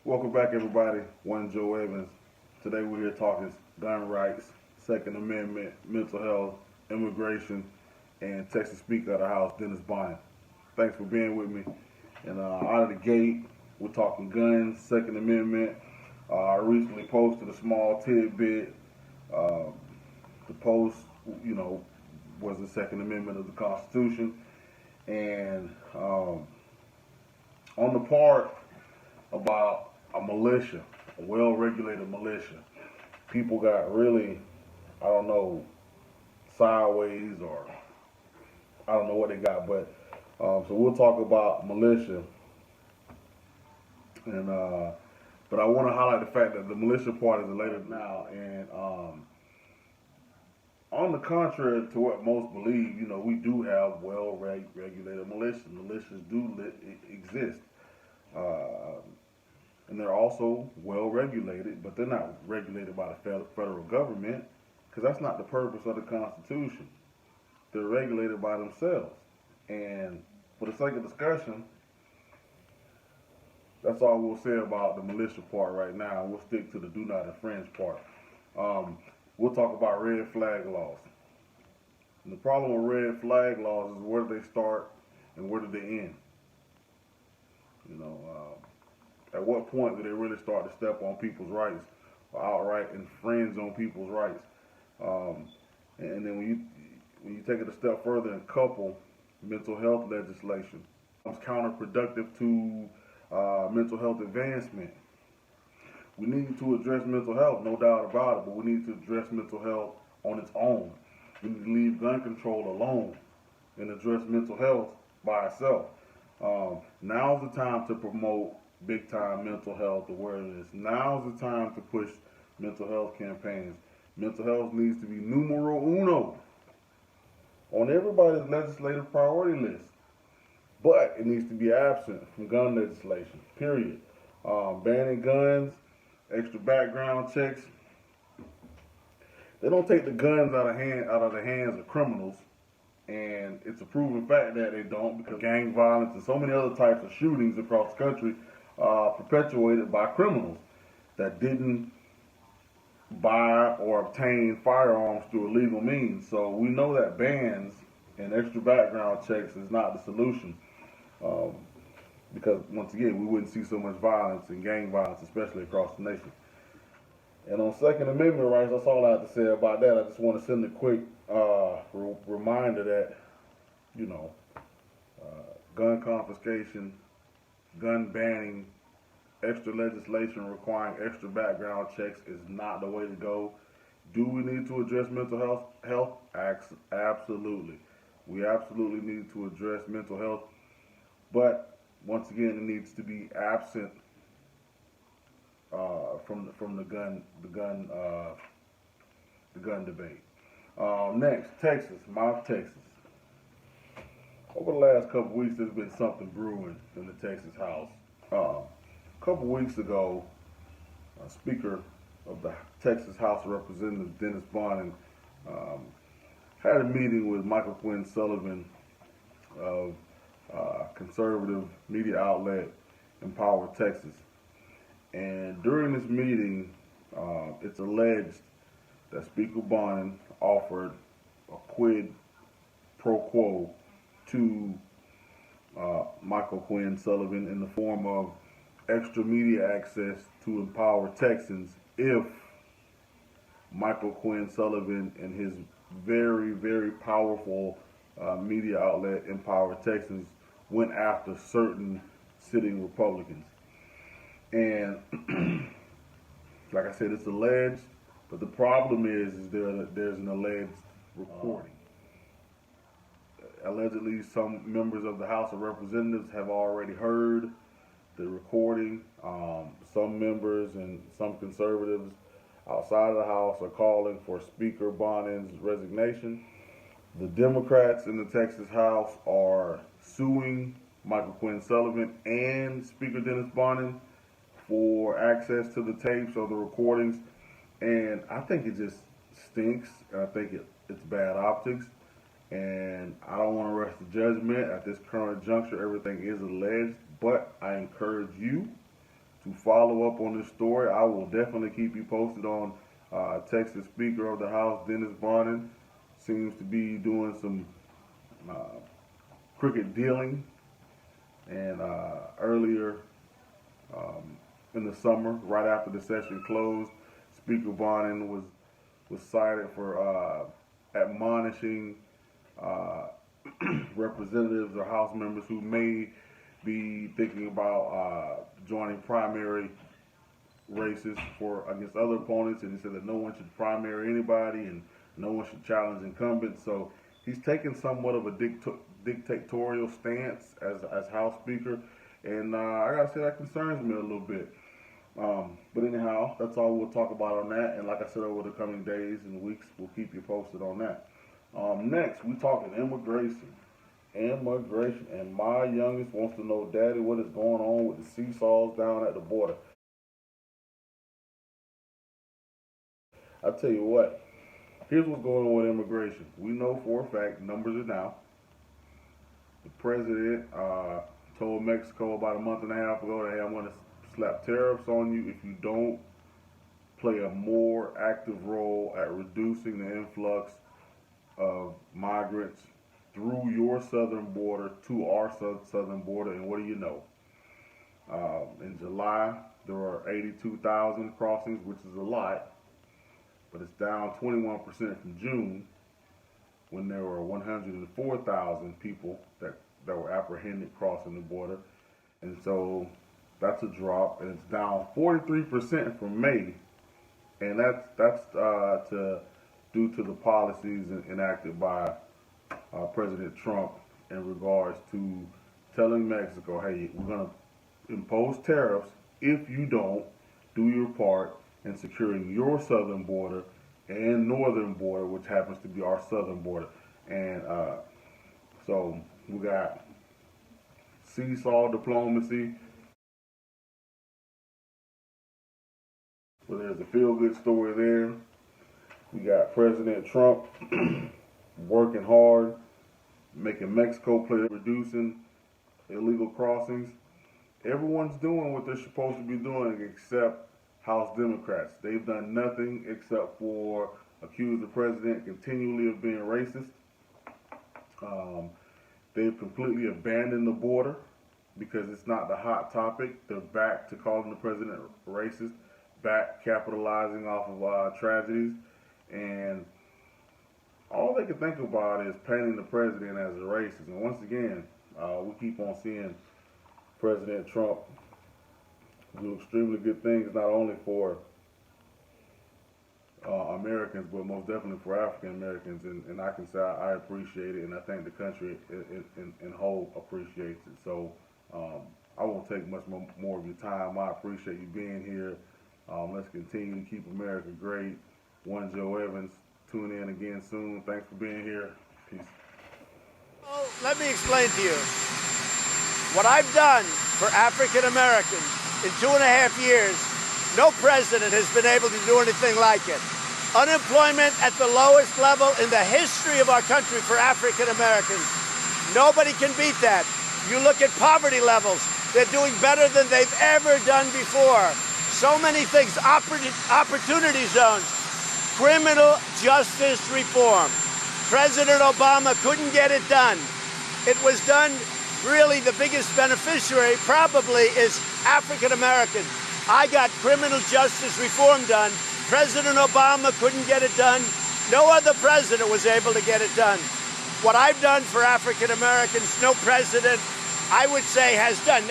Welcome back, everybody. One Joe Evans. Today we're here talking gun rights, Second Amendment, mental health, immigration, and Texas Speaker of the House, Dennis Bynum. Thanks for being with me. And out of the gate, we're talking guns, Second Amendment. I recently posted a small tidbit. Uh, the post, you know, was the Second Amendment of the Constitution. And on the part about a militia, a well-regulated militia, people got really, I don't know, sideways, or I don't know what they got, but so we'll talk about militia, and but I want to highlight the fact that the militia part is later now, and on the contrary to what most believe, we do have well-regulated militias. Militias do exist. Uh, and they're also well regulated, but they're not regulated by the federal government, because that's not the purpose of the Constitution. They're regulated by themselves. And for the sake of discussion, that's all we'll say about the militia part right now. We'll stick to the do not infringe part. We'll talk about red flag laws. And the problem with red flag laws is, where do they start and where do they end? At what point do they really start to step on people's rights or outright infringe on people's rights? And then when you take it a step further and couple mental health legislation, it's counterproductive to mental health advancement. We need to address mental health, no doubt about it, but we need to address mental health on its own. We need to leave gun control alone and address mental health by itself. Now's the time to promote big time mental health awareness. Now's the time to push mental health campaigns. Mental health needs to be numero uno on everybody's legislative priority list, but it needs to be absent from gun legislation, period. Banning guns, extra background checks. They don't take the guns out of the hands of criminals, and it's a proven fact that they don't, because gang violence and so many other types of shootings across the country perpetuated by criminals that didn't buy or obtain firearms through illegal means. So we know that bans and extra background checks is not the solution, because once again, we wouldn't see so much violence and gang violence, especially across the nation. And on Second Amendment rights, that's all I have to say about that. I just want to send a quick reminder that, gun confiscation, gun banning, extra legislation requiring extra background checks is not the way to go. Do we need to address mental health? Absolutely. We absolutely need to address mental health, but once again, it needs to be absent from the gun debate. Next, Texas, Texas. Over the last couple of weeks, there's been something brewing in the Texas House. A couple of weeks ago, Speaker of the Texas House of Representatives, Dennis Bynum, had a meeting with Michael Quinn Sullivan of conservative media outlet Empower Texas. And during this meeting, it's alleged that Speaker Bynum offered a quid pro quo to Michael Quinn Sullivan in the form of extra media access to Empower Texans if Michael Quinn Sullivan and his very, very powerful media outlet Empower Texans went after certain sitting Republicans. And like I said, it's alleged, but the problem is there's an alleged recording. Allegedly, some members of the House of Representatives have already heard the recording. Some members and some conservatives outside of the House are calling for Speaker Bynum's resignation. The Democrats in the Texas House are suing Michael Quinn Sullivan and Speaker Dennis Bynum for access to the tapes or the recordings, and I think it just stinks, and I think it's bad optics, and I don't want to rush the judgment. At this current juncture, everything is alleged, but I encourage you to follow up on this story. I will definitely keep you posted on Texas Speaker of the House, Dennis Barnon, seems to be doing some crooked dealing. And earlier in the summer, right after the session closed, Speaker Barnon was cited for admonishing representatives or House members who may be thinking about joining primary races against other opponents, and he said that no one should primary anybody and no one should challenge incumbents. So he's taken somewhat of a dictatorial stance as House Speaker, and I gotta say that concerns me a little bit. But anyhow, that's all we'll talk about on that. And like I said, over the coming days and weeks, we'll keep you posted on that. Next, we talking immigration. Immigration, and my youngest wants to know, Daddy, what is going on with the seesaws down at the border? I tell you what, here's what's going on with immigration. We know for a fact numbers are down. The president told Mexico about a month and a half ago that, hey, I'm going to slap tariffs on you if you don't play a more active role at reducing the influx of migrants through your southern border to our southern border. And what do you know? In July, there were 82,000 crossings, which is a lot, but it's down 21% from June, when there were 104,000 people that were apprehended crossing the border. And so that's a drop, and it's down 43% from May, and that's due to the policies enacted by President Trump in regards to telling Mexico, hey, we're going to impose tariffs if you don't do your part in securing your southern border and northern border, which happens to be our southern border. And so we got seesaw diplomacy, well, there's a feel-good story there. We got President Trump working hard, making Mexico play, reducing illegal crossings. Everyone's doing what they're supposed to be doing except House Democrats. They've done nothing except for accuse the president continually of being racist. They've completely abandoned the border because it's not the hot topic. They're back to calling the president racist, back capitalizing off of tragedies, and all they can think about is painting the president as a racist. And once again, we keep on seeing President Trump do extremely good things, not only for Americans, but most definitely for African Americans. And I can say I appreciate it, and I think the country in whole appreciates it. So I won't take much more of your time. I appreciate you being here. Let's continue to keep America great. One Joe Evans. Tune in again soon. Thanks for being here. Peace. Well, let me explain to you what I've done for African Americans in 2.5 years. No president has been able to do anything like it. Unemployment at the lowest level in the history of our country for African Americans. Nobody can beat that. You look at poverty levels, they're doing better than they've ever done before. So many things, opportunity zones, criminal justice reform. President Obama couldn't get it done. It was done, really the biggest beneficiary probably is African Americans. I got criminal justice reform done. President Obama couldn't get it done. No other president was able to get it done. What I've done for African Americans, no president, I would say, has done.